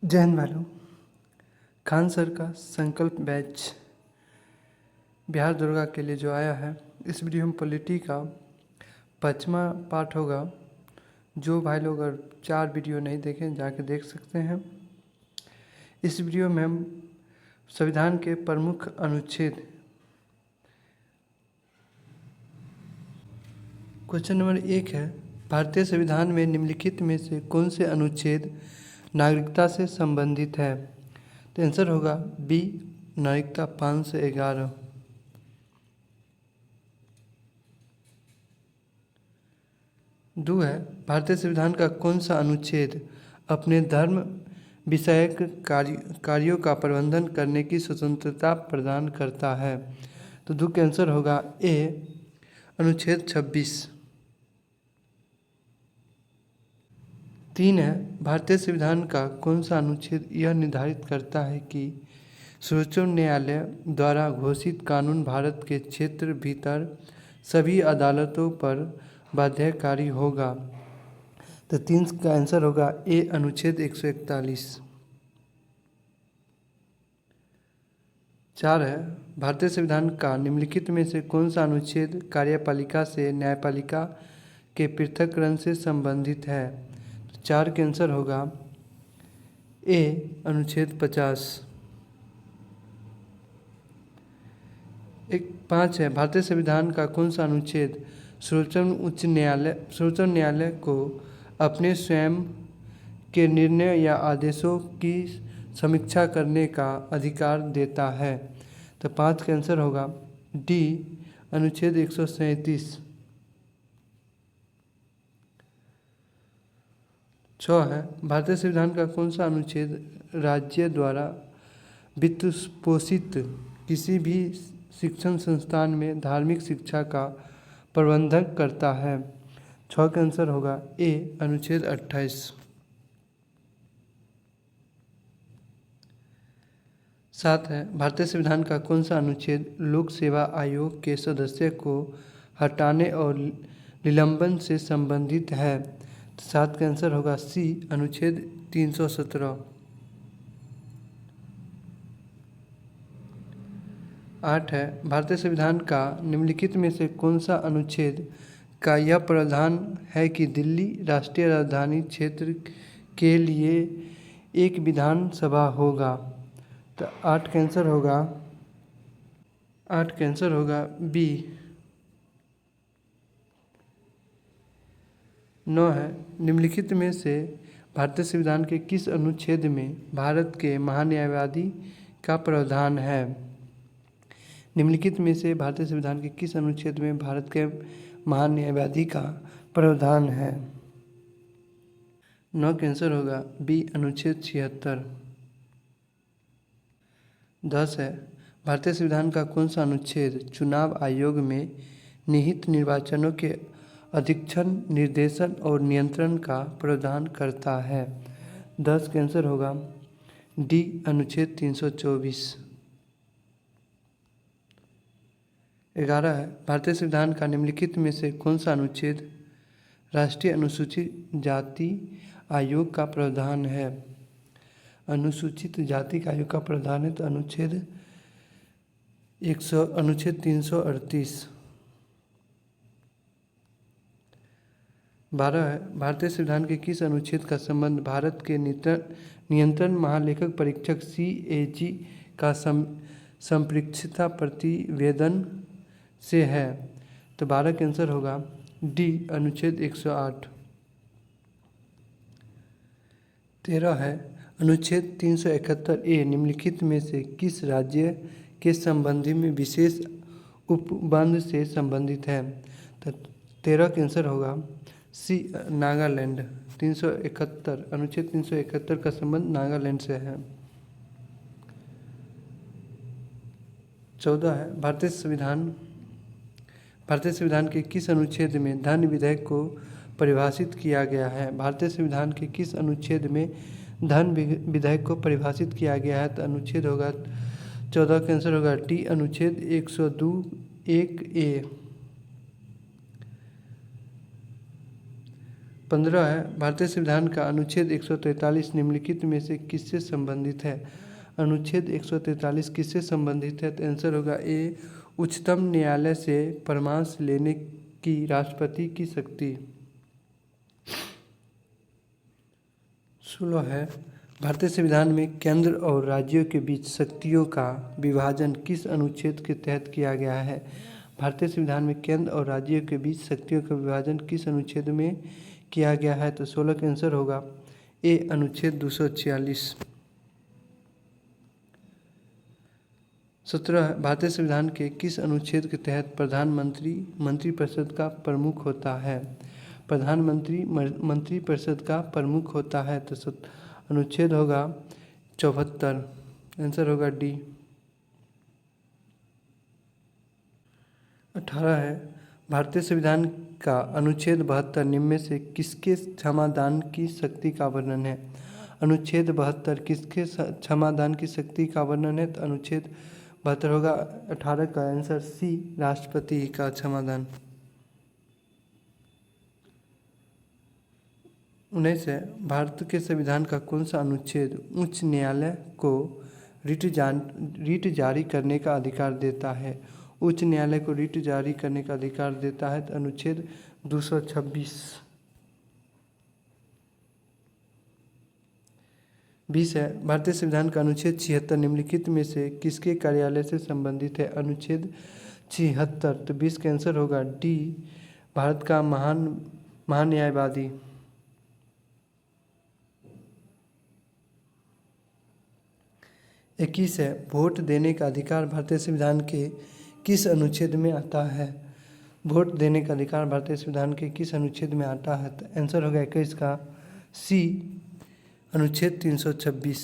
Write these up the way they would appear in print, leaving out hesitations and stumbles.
जय हिंद भाइयों। खान सर का संकल्प बैच बिहार दुर्गा के लिए जो आया है, इस वीडियो में पॉलिटी का 5वां पार्ट होगा। जो भाई लोग अगर 4 वीडियो नहीं देखें जाके देख सकते हैं। इस वीडियो में हम संविधान के प्रमुख अनुच्छेद, क्वेश्चन नंबर 1 है, भारतीय संविधान में निम्नलिखित में से कौन से अनुच्छेद नागरिकता से संबंधित है? तो आंसर होगा बी, नागरिकता 5 से 11। दो है, भारतीय संविधान का कौन सा अनुच्छेद अपने धर्म विषयक कार्यों का प्रबंधन करने की स्वतंत्रता प्रदान करता है? तो दो का आंसर होगा ए, अनुच्छेद 26। 3 है, भारतीय संविधान का कौन सा अनुच्छेद यह निर्धारित करता है कि सर्वोच्च न्यायालय द्वारा घोषित कानून भारत के क्षेत्र भीतर सभी अदालतों पर बाध्यकारी होगा? तो 3 का आंसर होगा ए, अनुच्छेद 141। 4 है, भारतीय संविधान का निम्नलिखित में से कौन सा अनुच्छेद कार्यपालिका से न्यायपालिका के पृथक्करण से संबंधित है? तो 4 का आंसर होगा ए, अनुच्छेद 50। 5 है, भारतीय संविधान का कौन सा अनुच्छेद सर्वोच्च न्यायालय को अपने स्वयं के निर्णय या आदेशों की समीक्षा करने का अधिकार देता है? तो 5 का आंसर होगा डी, अनुच्छेद 137। 6 है, भारतीय संविधान का कौन सा अनुच्छेद राज्य द्वारा वित्त पोषित किसी भी शिक्षण संस्थान में धार्मिक शिक्षा का प्रबंधन करता है? 6 का आंसर होगा ए, अनुच्छेद 28। 7 है, भारतीय संविधान का कौन सा अनुच्छेद लोक सेवा आयोग के सदस्य को हटाने और निलंबन से संबंधित है? 7 का आंसर होगा सी, अनुच्छेद 317। 8 है, भारतीय संविधान का निम्नलिखित में से कौन सा अनुच्छेद का यह प्रावधान है कि दिल्ली राष्ट्रीय राजधानी क्षेत्र के लिए एक विधानसभा होगा? तो 8 का आंसर होगा बी। 9 है, निम्नलिखित में से भारतीय संविधान के किस अनुच्छेद में भारत के महान्यायवादी का प्रावधान है? निम्नलिखित में से भारतीय संविधान के किस अनुच्छेद में भारत के महान्यायवादी का प्रावधान है? 9 का आंसर होगा बी, अनुच्छेद 76। 10 है, भारतीय संविधान का कौन सा अनुच्छेद चुनाव आयोग में निहित निर्वाचनों के अधीक्षण, निर्देशन और नियंत्रण का प्रावधान करता है? 10 का आंसर होगा डी, अनुच्छेद 324। 11 है, भारतीय संविधान का निम्नलिखित में से कौन सा अनुच्छेद राष्ट्रीय अनुसूचित जाति आयोग का प्रावधान है? अनुसूचित जाति का आयोग का प्रावधान है तो अनुच्छेद 338। 12 है, भारतीय संविधान के किस अनुच्छेद का संबंध भारत के नियंत्रण महालेखक परीक्षक CAG का संप्रेक्षिता प्रतिवेदन से है? तो 12 का आंसर होगा डी, अनुच्छेद 108। 13 है, अनुच्छेद 371 ए निम्नलिखित में से किस राज्य के संबंधी में विशेष उपबंध से संबंधित है? तो 13 का आंसर होगा सी, नागालैंड। 371, अनुच्छेद 371 का संबंध नागालैंड से है। 14 है, भारतीय संविधान के किस अनुच्छेद में धन विधेयक को परिभाषित किया गया है? भारतीय संविधान के किस अनुच्छेद में धन विधेयक को परिभाषित किया गया है? तो अनुच्छेद होगा 14 का आंसर होगा टी, अनुच्छेद 102(1)(a। 15 है, भारतीय संविधान का अनुच्छेद 143 निम्नलिखित में से किससे संबंधित है? अनुच्छेद 143 किससे संबंधित है? तो आंसर होगा ए, उच्चतम न्यायालय से परामर्श लेने की राष्ट्रपति की शक्ति। 16 है, भारतीय संविधान में केंद्र और राज्यों के बीच शक्तियों का विभाजन किस अनुच्छेद के तहत किया गया है? भारतीय संविधान में केंद्र और राज्यों के बीच शक्तियों का विभाजन किस अनुच्छेद में किया गया है? तो 16 का आंसर होगा ए, अनुच्छेद 246। 17 भारतीय संविधान के किस अनुच्छेद के तहत प्रधानमंत्री मंत्रिपरिषद का प्रमुख होता है? प्रधानमंत्री मंत्रिपरिषद का प्रमुख होता है। तो अनुच्छेद होगा 74, आंसर होगा डी। 18 है, भारतीय संविधान का अनुच्छेद 72 निम्न में से किसके क्षमादान की शक्ति का वर्णन है? अनुच्छेद 72 किसके क्षमादान की शक्ति का वर्णन है? तो अनुच्छेद 72 होगा 18 का आंसर सी, राष्ट्रपति का क्षमादान। 19 है, भारत के संविधान का कौन सा अनुच्छेद उच्च न्यायालय को रिट जारी करने का अधिकार देता है? उच्च न्यायालय को रिट जारी करने का अधिकार देता है। तो अनुच्छेद 226। 20 है, भारतीय संविधान का अनुच्छेद 76 निम्नलिखित में से किसके कार्यालय से संबंधित है? अनुच्छेद 76। तो 20 का आंसर होगा डी, भारत का महान्यायवादी। 21 है, वोट देने का अधिकार भारतीय संविधान के किस अनुच्छेद में आता है? वोट देने का अधिकार भारतीय संविधान के किस अनुच्छेद में आता है? तो आंसर होगा 21 का सी, अनुच्छेद 326।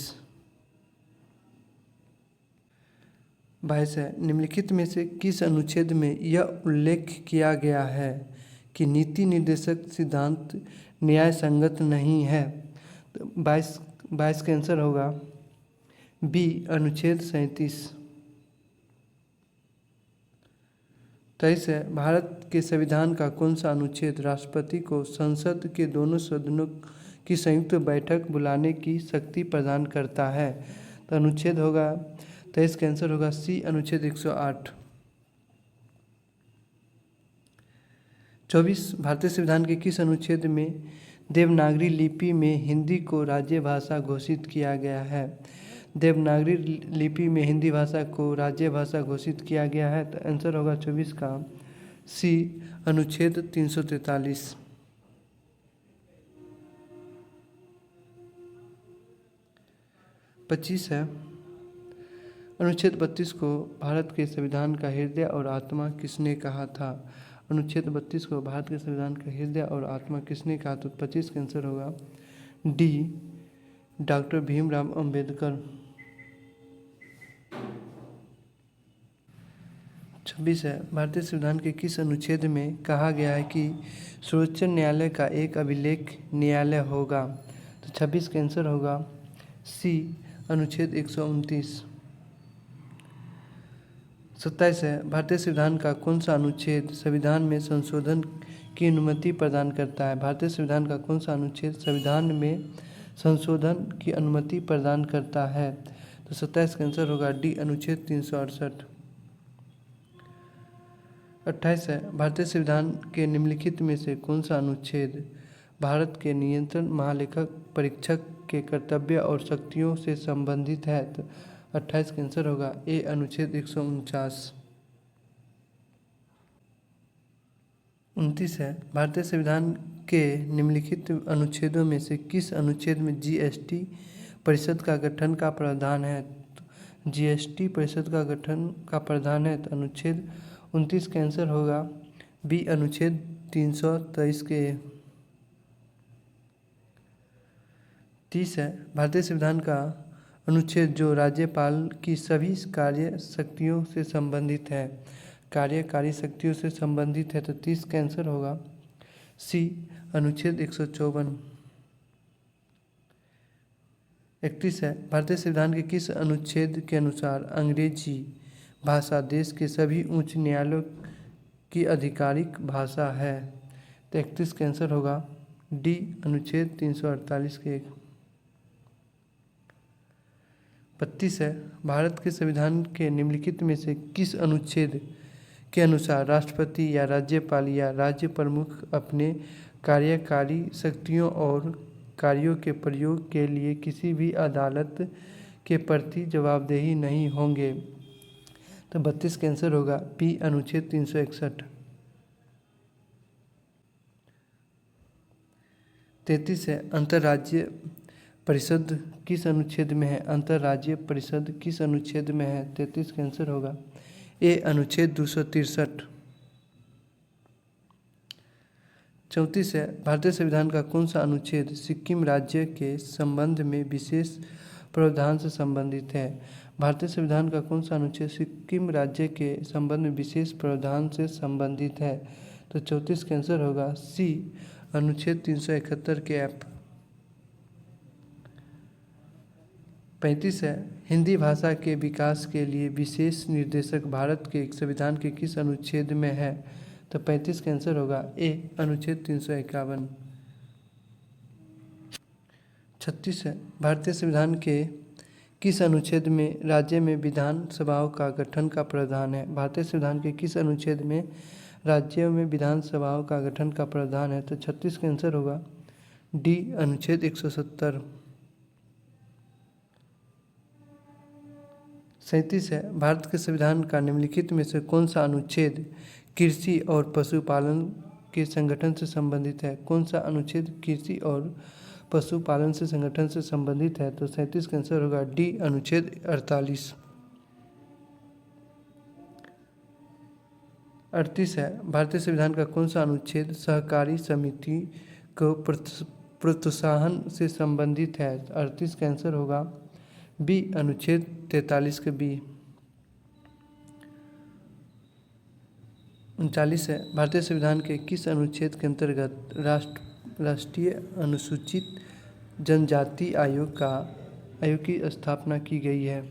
22 है, निम्नलिखित में से किस अनुच्छेद में यह उल्लेख किया गया है कि नीति निर्देशक सिद्धांत न्याय संगत नहीं है? तो 22 का आंसर होगा बी, अनुच्छेद 37। 23 है, भारत के संविधान का कौन सा अनुच्छेद राष्ट्रपति को संसद के दोनों सदनों की संयुक्त बैठक बुलाने की शक्ति प्रदान करता है? तो अनुच्छेद होगा 23 का आंसर होगा सी, अनुच्छेद 108। 24 भारतीय संविधान के किस अनुच्छेद में देवनागरी लिपि में हिंदी को राज्य भाषा घोषित किया गया है? देवनागरी लिपि में हिंदी भाषा को राज्य भाषा घोषित किया गया है। तो आंसर होगा 24 का सी, अनुच्छेद 343। 25 है, अनुच्छेद 32 को भारत के संविधान का हृदय और आत्मा किसने कहा था? अनुच्छेद 32 को भारत के संविधान का हृदय और आत्मा किसने कहा? तो 25 का आंसर होगा डी, डॉक्टर भीमराव अंबेडकर। 26 है, भारतीय संविधान के किस अनुच्छेद में कहा गया है कि सर्वोच्च न्यायालय का एक अभिलेख न्यायालय होगा? तो 26 का आंसर होगा सी, अनुच्छेद 129। 27 है, भारतीय संविधान का कौन सा अनुच्छेद संविधान में संशोधन की अनुमति प्रदान करता है? भारतीय संविधान का कौन सा अनुच्छेद संविधान में संशोधन की अनुमति प्रदान करता है? तो 27 का आंसर होगा डी, अनुच्छेद 368। 28 है, भारतीय संविधान के निम्नलिखित में से कौन सा अनुच्छेद भारत के नियंत्रण महालेखक परीक्षक के कर्तव्य और शक्तियों से संबंधित है? तो 28 का आंसर होगा ए, अनुच्छेद 149। 29 है, भारतीय संविधान के निम्नलिखित अनुच्छेदों में से किस अनुच्छेद में जीएसटी परिषद का गठन का प्रावधान है? तो जीएसटी परिषद का गठन का प्रावधान है। तो अनुच्छेद 29 का आंसर होगा बी, अनुच्छेद 323 के। 30 है, भारतीय संविधान का अनुच्छेद जो राज्यपाल की सभी कार्य शक्तियों से संबंधित है, कार्यकारी शक्तियों से संबंधित है। तो 30 का आंसर होगा सी, अनुच्छेद 154। 31 है, भारतीय संविधान के किस अनुच्छेद के अनुसार अंग्रेजी भाषा देश के सभी उच्च न्यायालयों की आधिकारिक भाषा है? तो 31 का आंसर होगा डी अनुच्छेद 348 के 32 है, भारत के संविधान के निम्नलिखित में से किस अनुच्छेद के अनुसार राष्ट्रपति या राज्यपाल या राज्य प्रमुख अपने कार्यकारी शक्तियों और कार्यों के प्रयोग के लिए किसी भी अदालत के प्रति जवाबदेही नहीं होंगे? तो 32 का आंसर होगा बी अनुच्छेद 361। 33 है, अंतर्राज्य परिषद किस अनुच्छेद में है? अंतर्राज्यीय परिषद किस अनुच्छेद में है? 33 का आंसर होगा ए अनुच्छेद 263। 34 है, भारतीय संविधान का कौन सा अनुच्छेद सिक्किम राज्य के संबंध में विशेष प्रावधान से संबंधित है? भारतीय संविधान का कौन सा अनुच्छेद सिक्किम राज्य के संबंध में विशेष प्रावधान से संबंधित है? तो 34 का आंसर होगा सी अनुच्छेद 371 के एफ। 35 है, हिंदी भाषा के विकास के लिए विशेष निर्देशक भारत के संविधान के किस अनुच्छेद में है? तो 35 का आंसर होगा ए अनुच्छेद 351। 36 है, भारतीय संविधान के किस अनुच्छेद में राज्य में विधान सभाओं का गठन का प्रावधान है? भारतीय संविधान के किस अनुच्छेद में राज्यों में विधान सभाओं का गठन का प्रावधान है? तो 36 का आंसर होगा डी अनुच्छेद 170। 37 है, भारत के संविधान का निम्नलिखित में से कौन सा अनुच्छेद कृषि और पशुपालन के संगठन से संबंधित है? कौन सा अनुच्छेद कृषि और पशुपालन से संगठन से संबंधित है? तो 37 का आंसर होगा डी अनुच्छेद 48। 38 है, भारतीय संविधान का कौन सा अनुच्छेद सहकारी समिति को प्रोत्साहन से संबंधित है? 38 का आंसर होगा बी अनुच्छेद 43 के बी। 39 है, भारतीय संविधान के किस अनुच्छेद के अंतर्गत राष्ट्रीय अनुसूचित जनजाति आयोग की स्थापना की गई है?